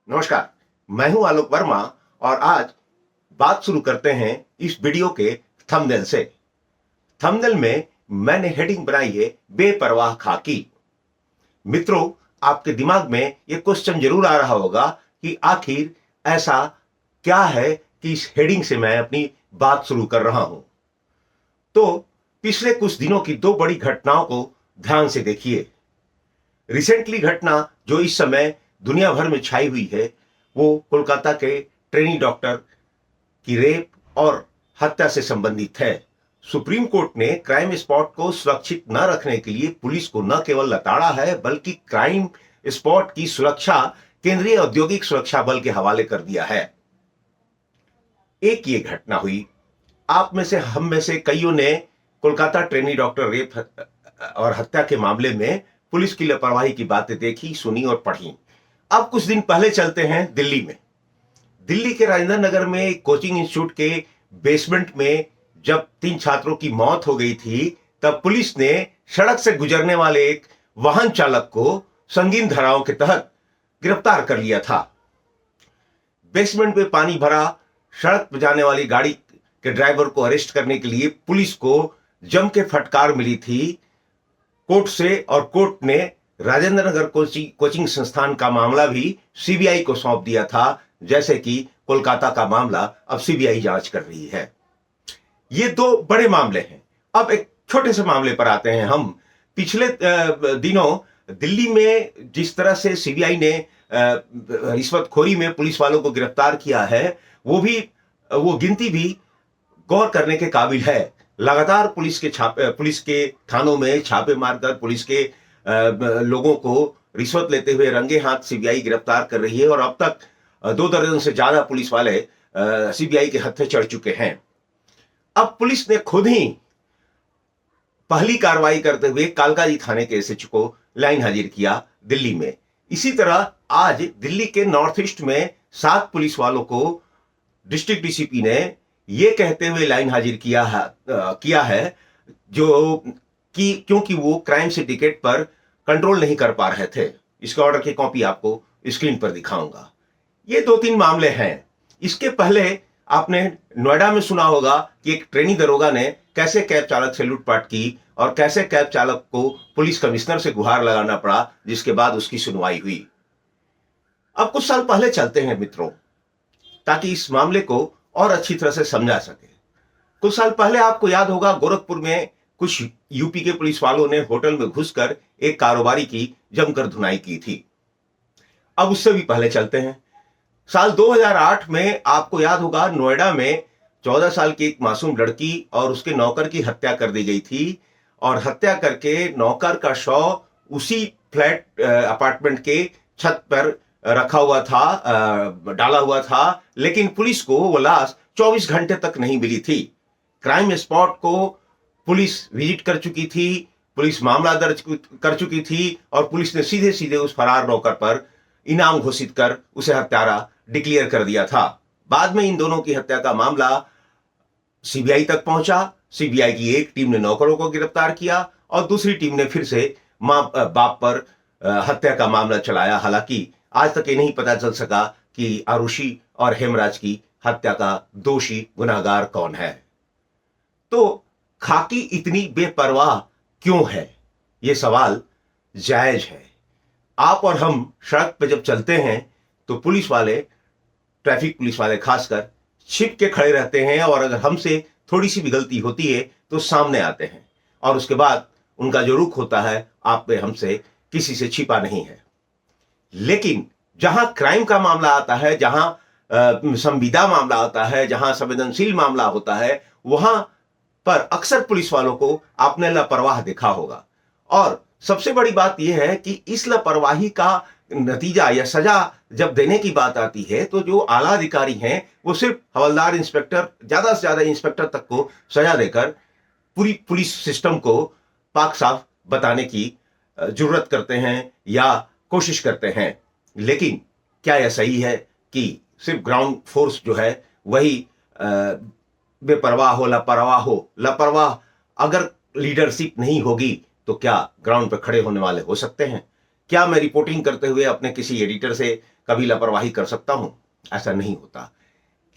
नमस्कार। मैं हूं आलोक वर्मा और आज बात शुरू करते हैं इस वीडियो के थंबनेल से। थंबनेल में मैंने हेडिंग बनाई है बेपरवाह खाकी। मित्रों, आपके दिमाग में यह क्वेश्चन जरूर आ रहा होगा कि आखिर ऐसा क्या है कि इस हेडिंग से मैं अपनी बात शुरू कर रहा हूं। तो पिछले कुछ दिनों की दो बड़ी घटनाओं को ध्यान से देखिए। रिसेंटली घटना जो इस समय दुनिया भर में छाई हुई है वो कोलकाता के ट्रेनी डॉक्टर की रेप और हत्या से संबंधित है। सुप्रीम कोर्ट ने क्राइम स्पॉट को सुरक्षित न रखने के लिए पुलिस को न केवल लताड़ा है बल्कि क्राइम स्पॉट की सुरक्षा केंद्रीय औद्योगिक सुरक्षा बल के हवाले कर दिया है। एक ये घटना हुई। आप में से हम में से कईयों ने कोलकाता ट्रेनी डॉक्टर रेप और हत्या के मामले में पुलिस की लापरवाही की बातें देखी, सुनी और पढ़ी। अब कुछ दिन पहले चलते हैं दिल्ली में। दिल्ली के राजेंद्र नगर में एक कोचिंग इंस्टीट्यूट के बेसमेंट में जब 3 छात्रों की मौत हो गई थी तब पुलिस ने सड़क से गुजरने वाले एक वाहन चालक को संगीन धाराओं के तहत गिरफ्तार कर लिया था। बेसमेंट में पानी भरा सड़क पर जाने वाली गाड़ी के ड्राइवर को अरेस्ट करने के लिए पुलिस को जम के फटकार मिली थी कोर्ट से, और कोर्ट ने राजेंद्र नगर कोचिंग संस्थान का मामला भी सीबीआई को सौंप दिया था, जैसे कि कोलकाता का मामला अब सीबीआई जांच कर रही है। ये दो बड़े मामले हैं। अब एक छोटे से मामले पर आते हैं हम। पिछले दिनों दिल्ली में जिस तरह से सीबीआई ने रिश्वतखोरी में पुलिस वालों को गिरफ्तार किया है, वो गिनती भी गौर करने के काबिल है। लगातार पुलिस के थानों में छापे मारकर पुलिस के लोगों को रिश्वत लेते हुए रंगे हाथ सीबीआई गिरफ्तार कर रही है और अब तक 2 दर्जन से ज्यादा पुलिस वाले सीबीआई के हत्थे चढ़ चुके हैं। अब पुलिस ने खुद ही पहली कार्रवाई करते हुए कालकाजी थाने के एसएचओ को लाइन हाजिर किया दिल्ली में। इसी तरह आज दिल्ली के नॉर्थ ईस्ट में 7 पुलिस वालों को डिस्ट्रिक्ट डीसीपी ने यह कहते हुए लाइन हाजिर किया है जो कि क्योंकि वो क्राइम सिंडिकेट पर कंट्रोल नहीं कर पा रहे थे। इसके ऑर्डर की कॉपी आपको स्क्रीन पर दिखाऊंगा। ये 2-3 मामले हैं। इसके पहले आपने नोएडा में सुना होगा कि एक ट्रेनी दरोगा ने कैसे कैब चालक से लूटपाट की और कैसे कैब चालक को पुलिस कमिश्नर से गुहार लगाना पड़ा, जिसके बाद उसकी सुनवाई हुई। अब कुछ साल पहले चलते हैं मित्रों, ताकि इस मामले को और अच्छी तरह से समझा सके। कुछ साल पहले आपको याद होगा गोरखपुर में कुछ यूपी के पुलिस वालों ने होटल में घुसकर एक कारोबारी की जमकर धुनाई की थी। अब उससे भी पहले चलते हैं। साल 2008 में आपको याद होगा नोएडा में 14 साल की एक मासूम लड़की और उसके नौकर की हत्या कर दी गई थी और हत्या करके नौकर का शव उसी फ्लैट अपार्टमेंट के छत पर रखा हुआ था, डाला हुआ था, लेकिन पुलिस को वो लाश 24 घंटे तक नहीं मिली थी। क्राइम स्पॉट को पुलिस विजिट कर चुकी थी, पुलिस मामला दर्ज कर चुकी थी और पुलिस ने सीधे सीधे उस फरार नौकर पर इनाम घोषित कर उसे हत्यारा डिक्लेयर कर दिया था। बाद में इन दोनों की हत्या का मामला सीबीआई तक पहुंचा। सीबीआई की एक टीम ने नौकरों को गिरफ्तार किया और दूसरी टीम ने फिर से मां बाप पर हत्या का मामला चलाया। हालांकि आज तक ये नहीं पता चल सका कि आरुषि और हेमराज की हत्या का दोषी गुनाहगार कौन है। तो खाकी इतनी बेपरवाह क्यों है, यह सवाल जायज है। आप और हम सड़क पे जब चलते हैं तो पुलिस वाले, ट्रैफिक पुलिस वाले खासकर, छिप के खड़े रहते हैं और अगर हमसे थोड़ी सी भी गलती होती है तो सामने आते हैं और उसके बाद उनका जो रुख होता है आप पे हमसे किसी से छिपा नहीं है। लेकिन जहां क्राइम का मामला आता है, जहां संविदा मामला आता है, जहां संवेदनशील मामला होता है, वहां पर अक्सर पुलिस वालों को आपने लापरवाह देखा होगा। और सबसे बड़ी बात यह है कि इस लापरवाही का नतीजा या सजा जब देने की बात आती है तो जो आला अधिकारी हैं वो सिर्फ हवलदार, इंस्पेक्टर, ज्यादा से ज्यादा इंस्पेक्टर तक को सजा देकर पूरी पुलिस सिस्टम को पाक साफ बताने की जरूरत करते हैं या कोशिश करते हैं। लेकिन क्या यह सही है कि सिर्फ ग्राउंड फोर्स जो है वही बेपरवाह हो, लापरवाह हो? लापरवाह अगर लीडरशिप नहीं होगी तो क्या ग्राउंड पर खड़े होने वाले हो सकते हैं? क्या मैं रिपोर्टिंग करते हुए अपने किसी एडिटर से कभी लापरवाही कर सकता हूं? ऐसा नहीं होता।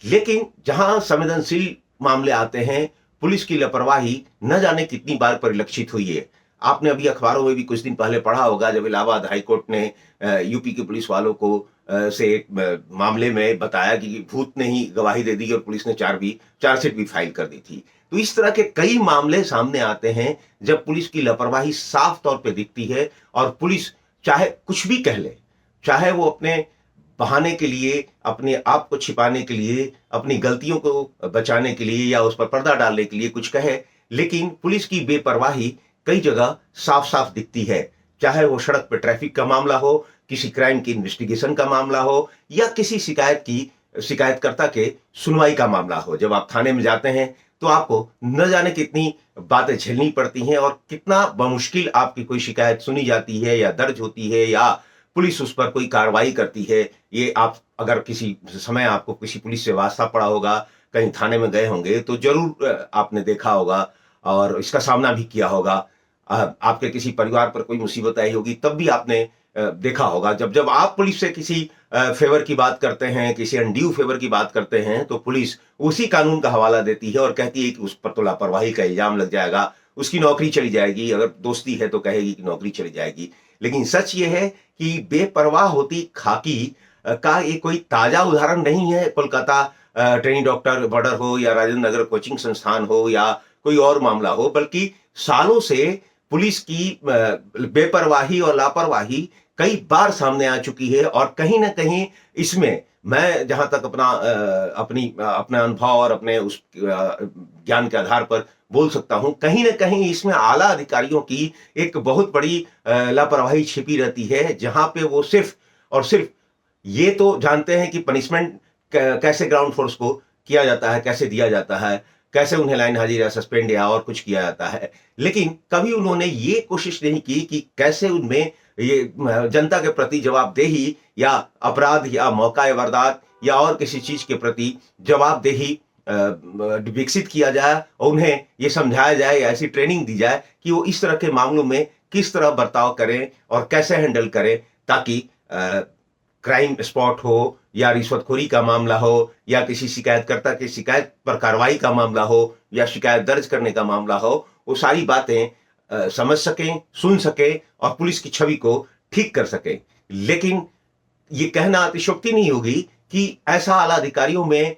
लेकिन जहां संवेदनशील मामले आते हैं, पुलिस की लापरवाही न जाने कितनी बार परिलक्षित हुई है। आपने अभी अखबारों में भी कुछ दिन पहले पढ़ा होगा, जब इलाहाबाद हाईकोर्ट ने यूपी के पुलिस वालों को से एक मामले में बताया कि भूत ने ही गवाही दे दी और पुलिस ने चार्जशीट भी फाइल कर दी थी। तो इस तरह के कई मामले सामने आते हैं जब पुलिस की लापरवाही साफ तौर पे दिखती है और पुलिस चाहे कुछ भी कह ले, चाहे वो अपने बहाने के लिए, अपने आप को छिपाने के लिए, अपनी गलतियों को बचाने के लिए या उस पर पर्दा डालने के लिए कुछ कहे, लेकिन पुलिस की बेपरवाही कई जगह साफ-साफ दिखती है। चाहे वो सड़क पे ट्रैफिक का मामला हो, किसी क्राइम की इन्वेस्टिगेशन का मामला हो या किसी शिकायतकर्ता के सुनवाई का मामला हो। जब आप थाने में जाते हैं, तो आपको न जाने कितनी बातें झेलनी पड़ती हैं और कितना बमुश्किल आपकी कोई शिकायत सुनी जाती है या दर्ज होती है या पुलिस उस पर कोई कार्रवाई करती है। ये आप अगर किसी समय आपको किसी पुलिस से वास्ता पड़ा होगा, कहीं थाने में गए होंगे, तो ज़रूर आपने देखा होगा और इसका सामना भी किया होगा। आपके किसी परिवार पर कोई मुसीबत आई होगी, तब भी आपने देखा होगा। जब आप पुलिस से किसी फ़ेवर की बात करते हैं, किसी अनड्यू फ़ेवर की बात करते हैं, तो पुलिस उसी कानून का हवाला देती है और कहती है कि उस पर तो लापरवाही का इल्ज़ाम लग जाएगा, उसकी नौकरी चली जाएगी, अगर दोस्ती है तो कहेगी कि नौकरी चली जाएगी। लेकिन सच ये है कि बेपरवाह होती खाकी का ये कोई ताजा उदाहरण नहीं है। कोलकाता ट्रेनी डॉक्टर मर्डर हो या राजेंद्र नगर कोचिंग संस्थान हो या कोई और मामला हो, बल्कि सालों से पुलिस की बेपरवाही और लापरवाही कई बार सामने आ चुकी है और कहीं ना कहीं इसमें मैं जहां तक अपना अनुभव और अपने उस ज्ञान के आधार पर बोल सकता हूं, कहीं ना कहीं इसमें आला अधिकारियों की एक बहुत बड़ी लापरवाही छिपी रहती है, जहां पे वो सिर्फ और सिर्फ ये तो जानते हैं कि पनिशमेंट कैसे ग्राउंड फोर्स को किया जाता है, कैसे दिया जाता है, कैसे उन्हें लाइन हाजिर या सस्पेंड या और कुछ किया जाता है। लेकिन कभी उन्होंने ये कोशिश नहीं की कि कैसे उनमें ये जनता के प्रति जवाबदेही या अपराध या मौका वारदात या और किसी चीज के प्रति जवाबदेही विकसित किया जाए और उन्हें ये समझाया जाए, ऐसी ट्रेनिंग दी जाए कि वो इस तरह के मामलों में किस तरह बर्ताव करें और कैसे हैंडल करें, ताकि क्राइम स्पॉट हो या रिश्वतखोरी का मामला हो या किसी शिकायतकर्ता की शिकायत पर कार्रवाई का मामला हो या शिकायत दर्ज करने का मामला हो, वो सारी बातें समझ सकें, सुन सकें और पुलिस की छवि को ठीक कर सकें। लेकिन ये कहना अतिशयोक्ति नहीं होगी कि ऐसा आला अधिकारियों में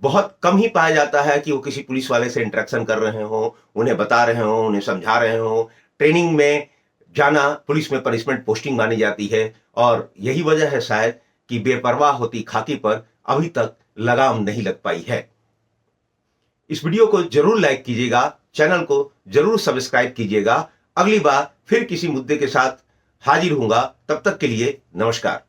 बहुत कम ही पाया जाता है कि वो किसी पुलिस वाले से इंटरेक्शन कर रहे हों, उन्हें बता रहे हों, उन्हें समझा रहे हों। ट्रेनिंग में जाना पुलिस में पनिशमेंट पोस्टिंग मानी जाती है और यही वजह है शायद कि बेपरवाह होती खाकी पर अभी तक लगाम नहीं लग पाई है। इस वीडियो को जरूर लाइक कीजिएगा, चैनल को जरूर सब्सक्राइब कीजिएगा। अगली बार फिर किसी मुद्दे के साथ हाजिर होऊंगा, तब तक के लिए नमस्कार।